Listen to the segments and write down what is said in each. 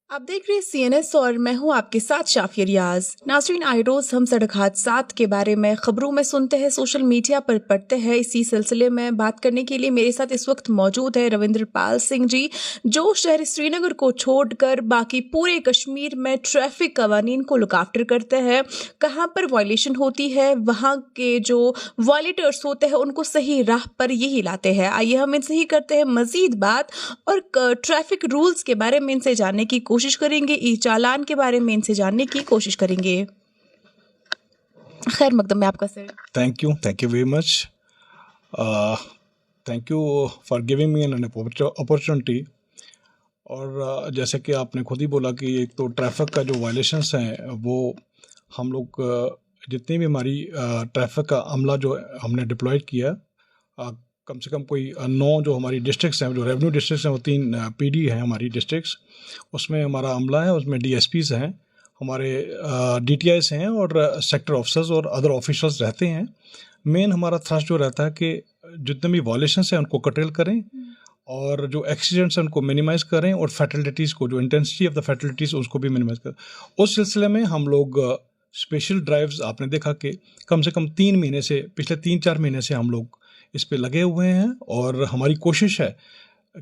आप देख रहे हैं सीएनएस और मैं हूं आपके साथ शाफिया रियाज। नाज़रीन, आए रोज हम सड़क हादसात के बारे में खबरों में सुनते हैं, सोशल मीडिया पर पढ़ते हैं। इसी सिलसिले में बात करने के लिए मेरे साथ इस वक्त मौजूद है रविंद्र पाल सिंह जी, जो शहर श्रीनगर को छोड़कर बाकी पूरे कश्मीर में ट्रैफिक कवानीन को लुक आफ्टर करते हैं। कहाँ पर वायलेशन होती है, वहाँ के जो वायलेटर्स होते हैं उनको सही राह पर यही लाते हैं। आइए हम इनसे ही करते हैं मजीद बात और ट्रैफिक रूल्स के बारे में इनसे जानने की कोशिश करेंगे, ई चालान के बारे में इनसे जानने की कोशिश करेंगे। खैर मकदम में आपका sir. Thank you very much. Thank you for giving me an opportunity. और जैसे कि आपने खुद ही बोला कि एक तो ट्रैफिक का जो वायलेशंस हैं वो हम लोग जितनी भी हमारी ट्रैफिक का अमला जो हमने डिप्लॉय किया, कम से कम कोई 9 जो हमारी डिस्ट्रिक्ट्स हैं, जो रेवेन्यू डिस्ट्रिक्ट्स हैं, वो 3 पीडी हैं हमारी डिस्ट्रिक्ट्स, उसमें हमारा अमला है, उसमें डीएसपीज़ हैं, हमारे डीटीआईस हैं और सेक्टर ऑफिसर्स और अदर ऑफिशियल्स रहते हैं। मेन हमारा थ्रस्ट जो रहता है कि जितने भी वायलेशंस हैं उनको कटेल करें और जो एक्सीडेंट्स हैं उनको मिनिमाइज़ करें और फैटलिटीज़ को, जो इंटेंसिटी ऑफ द फैटलिटीज़ उसको भी मिनिमाइज़ करें। उस सिलसिले में हम लोग स्पेशल ड्राइव्स, आपने देखा कि कम से कम 3 महीने से, पिछले 3-4 महीने से हम लोग इस पे लगे हुए हैं और हमारी कोशिश है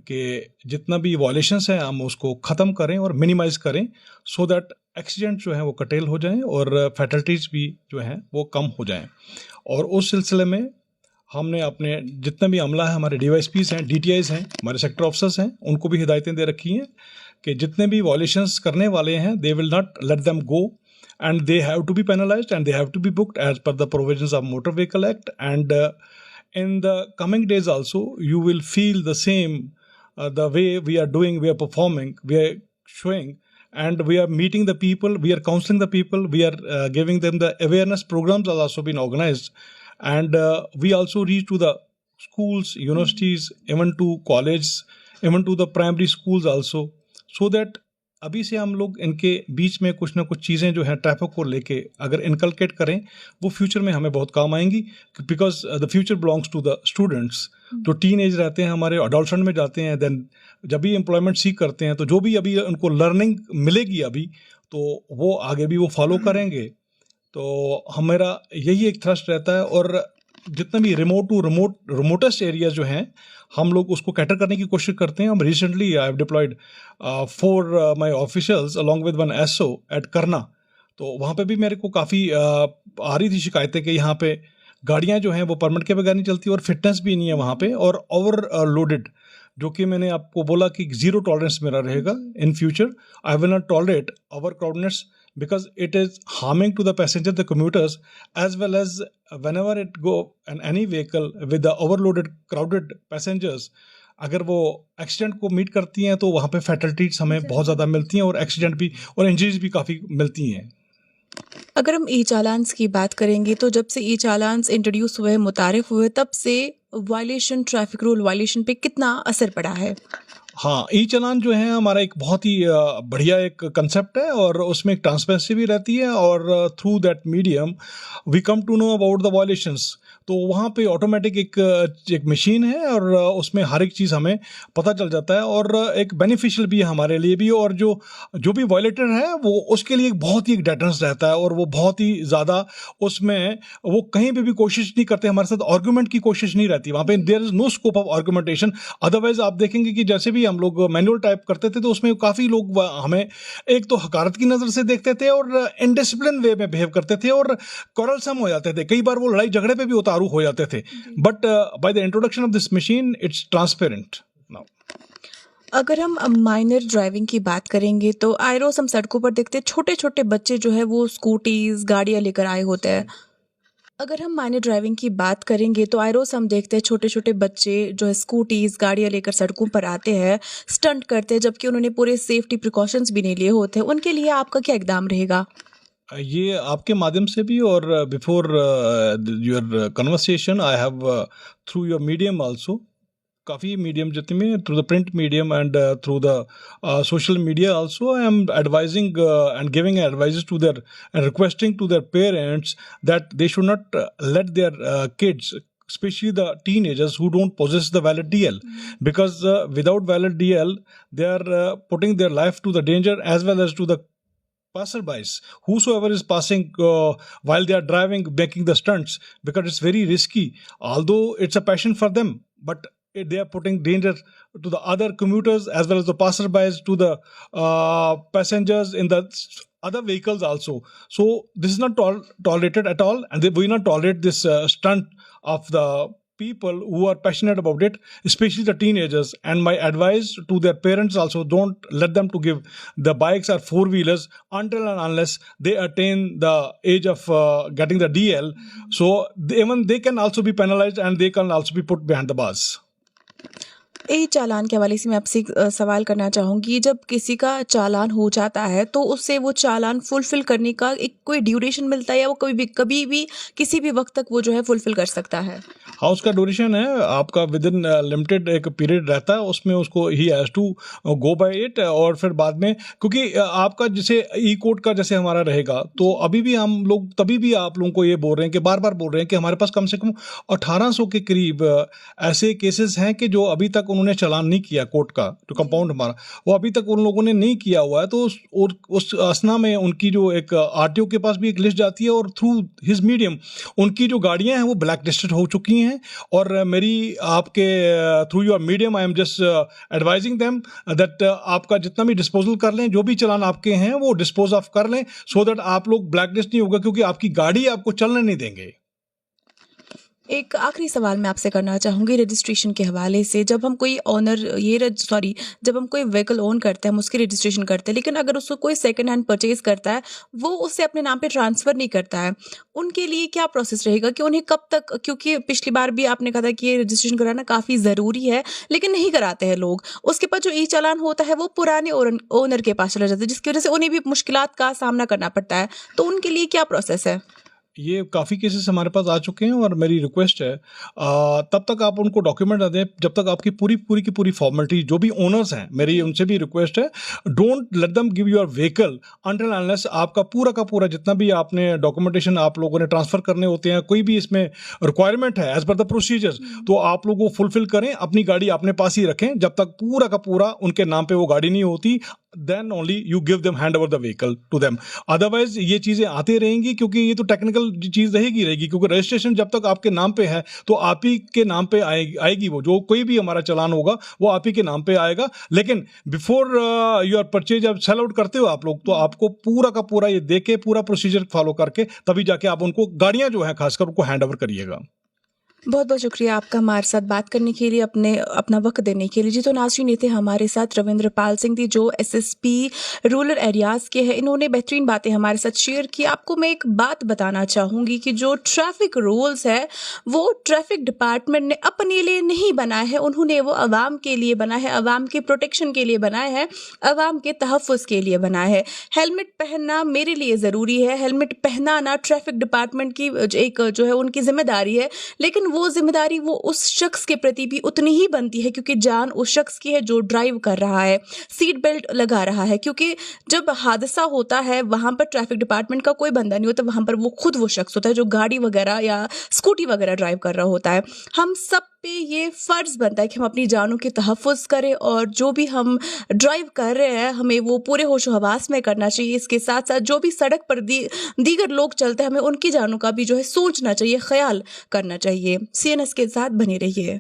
कि जितना भी वायलेशंस हैं हम उसको ख़त्म करें और मिनिमाइज़ करें, सो दैट एक्सीडेंट जो हैं वो कटेल हो जाएं और फैटलिटीज़ भी जो हैं वो कम हो जाएं। और उस सिलसिले में हमने अपने जितना भी अमला है, हमारे डीवाईएसपीज़ हैं, डीटीआईज़ हैं, हमारे सेक्टर ऑफिसर्स हैं, उनको भी हिदायतें दे रखी हैं कि जितने भी वायलेशंस करने वाले हैं, they will not let them go and they have to be penalized and they have to be booked as per the provisions of Motor Vehicle Act. And in the coming days also you will feel the same, the way we are doing, we are performing, we are showing, and we are meeting the people, we are counseling the people, we are giving them the awareness programs are also been organized, and we also reach to the schools, universities, even to colleges, even to the primary schools also, so that अभी से हम लोग इनके बीच में कुछ ना कुछ चीज़ें जो हैं ट्रैफिक को लेके अगर इनकलकेट करें, वो फ्यूचर में हमें बहुत काम आएंगी, because the future belongs to the students. जो टीन एज रहते हैं हमारे, अडोलसेंट में जाते हैं, देन जब भी एम्प्लॉयमेंट सीख करते हैं तो जो भी अभी उनको लर्निंग मिलेगी अभी, तो वो आगे भी वो फॉलो करेंगे। तो हमारा यही एक थ्रस्ट रहता है और जितना भी रिमोटेस्ट एरिया जो हैं हम लोग उसको कैटर करने की कोशिश करते हैं। हम recently I have deployed 4 my officials along with 1 SO at करना, तो वहाँ पे भी मेरे को काफ़ी आ रही थी शिकायतें कि यहाँ पे गाड़ियाँ जो हैं वो परमिट के बगैर नहीं चलती और फिटनेस भी नहीं है वहाँ पे, और ओवर लोडेड, जो कि मैंने आपको बोला कि 0 टॉलरेंस मेरा रहेगा in future. I will not tolerate over crowdness because it is harming to the passengers, the commuters, as well as whenever it go in any vehicle with the overloaded crowded passengers, अगर वो accident को meet करती हैं तो वहाँ पे fatalities हमें बहुत ज़्यादा मिलती हैं और एक्सीडेंट भी और इंजरीज भी काफ़ी मिलती हैं। अगर हम ई चालान्स की बात करेंगे तो जब से ई चालान्स इंट्रोड्यूस हुए, मुतारिफ हुए, तब से वायलेशन, ट्रैफिक रूल वायलेशन पे कितना असर पड़ा है? हाँ, ई चालान जो है हमारा एक बहुत ही बढ़िया एक कंसेप्ट है और उसमें एक ट्रांसपेरेंसी भी रहती है और through that medium we come to know about the violations. तो वहाँ पे ऑटोमेटिक एक मशीन है और उसमें हर एक चीज़ हमें पता चल जाता है और एक बेनिफिशियल भी है हमारे लिए भी, और जो भी वायलेटर है वो उसके लिए एक बहुत ही एक डेटरेंस रहता है और वो बहुत ही ज़्यादा उसमें वो कहीं पे भी कोशिश नहीं करते, हमारे साथ आर्गूमेंट की कोशिश नहीं रहती वहाँ पे। There is no scope of argumentation. Otherwise आप देखेंगे कि जैसे भी हम लोग मैनुअल टाइप करते थे तो उसमें काफ़ी लोग हमें एक तो हकारत की नज़र से देखते थे और इनडिसिप्लिन वे में बिहेव करते थे और quarrelsome हो जाते थे, कई बार वो लड़ाई झगड़े पे भी उतारू हो जाते थे। But by the introduction of this machine it's transparent now. अगर हम माइनर ड्राइविंग की बात करेंगे तो आए रोज हम सड़कों पर देखते हैं छोटे छोटे बच्चे जो है वो स्कूटीज, गाड़ियां लेकर आए होते हैं। अगर हम माइनर ड्राइविंग की बात करेंगे तो आए रोज हम देखते हैं छोटे छोटे बच्चे जो है स्कूटीज, गाड़ियां लेकर सड़कों पर आते हैं, स्टंट करते हैं, जबकि उन्होंने पूरे सेफ्टी प्रिकॉशंस भी नहीं लिए होते हैं। उनके लिए आपका क्या इकदाम रहेगा? ये आपके माध्यम से भी और before your conversation I have through your medium also, काफ़ी मीडियम जितने में, through the print medium and through the social media also, I am advising and giving advices to their and requesting to their parents that they should not let their kids especially the teenagers who don't possess the valid DL, because without valid DL they are putting their life to the danger as well as to the passerbys, whosoever is passing while they are driving, making the stunts, because it's very risky. Although it's a passion for them, but they are putting danger to the other commuters as well as the passerbys, to the passengers in the other vehicles also. So this is not tolerated at all, and we not tolerate this stunt of the people who are passionate about it, especially the teenagers. And my advice to their parents also, don't let them to give the bikes or four-wheelers until and unless they attain the age of getting the DL. So even they can also be penalized and they can also be put behind the bars. ई चालान के हवाले से मैं आपसे एक सवाल करना चाहूँगी। जब किसी का चालान हो जाता है तो उससे वो चालान फुलफ़िल करने का एक कोई ड्यूरेशन मिलता है, या वो कभी भी किसी भी वक़्त तक वो जो है फुलफ़िल कर सकता है? हाँ, उसका ड्यूरेशन है, आपका विद इन लिमिटेड एक पीरियड रहता है, उसमें उसको ही has to go by it. और फिर बाद में, क्योंकि आपका जैसे ई कोड का जैसे हमारा रहेगा, तो अभी भी हम लोग तभी भी आप लोगों को ये बोल रहे हैं कि बार-बार बोल रहे हैं कि हमारे पास कम से कम 1800 के करीब ऐसे केसेस हैं कि जो अभी तक उन्होंने चालान नहीं किया कोर्ट का, जो कंपाउंड हमारा, वो अभी तक उन लोगों ने नहीं किया हुआ है। तो उस असना में उनकी जो एक आरटीओ के पास भी एक लिस्ट जाती है, और थ्रू हिज मीडियम उनकी जो गाड़ियां हैं वो ब्लैक लिस्टेड हो चुकी हैं। और मेरी आपके through your medium I am just advising them that आपका जितना भी डिस्पोजल कर लें, जो भी चालान आपके हैं वो डिस्पोज ऑफ कर लें, सो दैट आप लोग ब्लैक लिस्ट नहीं होगा, क्योंकि आपकी गाड़ी आपको चलने नहीं देंगे। एक आखिरी सवाल मैं आपसे करना चाहूँगी रजिस्ट्रेशन के हवाले से। जब हम कोई जब हम कोई व्हीकल ओन करते हैं, हम उसकी रजिस्ट्रेशन करते हैं, लेकिन अगर उसको कोई सेकंड हैंड परचेज़ करता है, वो उसे अपने नाम पे ट्रांसफ़र नहीं करता है, उनके लिए क्या प्रोसेस रहेगा कि उन्हें कब तक, क्योंकि पिछली बार भी आपने कहा था कि ये रजिस्ट्रेशन कराना काफ़ी ज़रूरी है, लेकिन नहीं कराते हैं लोग। उसके बाद जो ई-चालान होता है वो पुराने ओनर के पास चला जाता है, जिसकी वजह से उन्हें भी मुश्किलात का सामना करना पड़ता है। तो उनके लिए क्या प्रोसेस है? ये काफ़ी केसेस हमारे पास आ चुके हैं, और मेरी रिक्वेस्ट है तब तक आप उनको डॉक्यूमेंट ना दें जब तक आपकी पूरी की पूरी फॉर्मेलिटी, जो भी ओनर्स हैं, मेरी उनसे भी रिक्वेस्ट है, don't let them give your vehicle until unless आपका पूरा का पूरा जितना भी आपने डॉक्यूमेंटेशन आप लोगों ने ट्रांसफ़र करने होते हैं, कोई भी इसमें रिक्वायरमेंट है एज पर द प्रोसीजर्स, तो आप लोग वो फुलफिल करें, अपनी गाड़ी अपने पास ही रखें जब तक पूरा का पूरा उनके नाम पे वो गाड़ी नहीं होती, then only you give them hand over the vehicle to them. Otherwise ये चीज़ें आती रहेंगी, क्योंकि ये तो टेक्निकल चीज़ रहेगी, क्योंकि रजिस्ट्रेशन जब तक आपके नाम पे है तो आप ही के नाम पे आएगी वो, जो कोई भी हमारा चालान होगा वो आप ही के नाम पे आएगा। लेकिन बिफोर योर परचेज जब सेल आउट करते हो आप लोग, तो आपको पूरा का पूरा ये देख के, पूरा प्रोसीजर फॉलो करके तभी जाके आप उनको गाड़ियाँ जो हैं खासकर उनको हैंड ओवर करिएगा। बहुत बहुत शुक्रिया आपका हमारे साथ बात करने के लिए, अपना वक्त देने के लिए। जी, तो नाज़रीन, ये थे हमारे साथ रविंद्र पाल सिंह जी, जो एसएसपी रूरल एरियाज़ के हैं। इन्होंने बेहतरीन बातें हमारे साथ शेयर की। आपको मैं एक बात बताना चाहूँगी कि जो ट्रैफिक रूल्स है वो ट्रैफिक डिपार्टमेंट ने अपने लिए नहीं बनाए हैं, उन्होंने वो आवाम के लिए बनाए हैं, आवाम के प्रोटेक्शन के लिए बनाए हैं, आवाम के तहफ़्फ़ुज़ के लिए बनाए हैं। हेलमेट पहनना मेरे लिए ज़रूरी है, हेलमेट पहनाना ट्रैफिक डिपार्टमेंट की एक जो है उनकी ज़िम्मेदारी है, लेकिन वो ज़िम्मेदारी वो उस शख्स के प्रति भी उतनी ही बनती है, क्योंकि जान उस शख्स की है जो ड्राइव कर रहा है, सीट बेल्ट लगा रहा है। क्योंकि जब हादसा होता है वहाँ पर ट्रैफिक डिपार्टमेंट का कोई बंदा नहीं होता, वहाँ पर वो खुद वो शख्स होता है जो गाड़ी वगैरह या स्कूटी वगैरह ड्राइव कर रहा होता है। हम सब पे ये फ़र्ज़ बनता है कि हम अपनी जानों के तहफ़्फ़ुज़ करें, और जो भी हम ड्राइव कर रहे हैं हमें वो पूरे होशो हवास में करना चाहिए। इसके साथ साथ जो भी सड़क पर दीगर लोग चलते हैं, हमें उनकी जानों का भी जो है सोचना चाहिए, ख्याल करना चाहिए। CNS के साथ बने रहिए।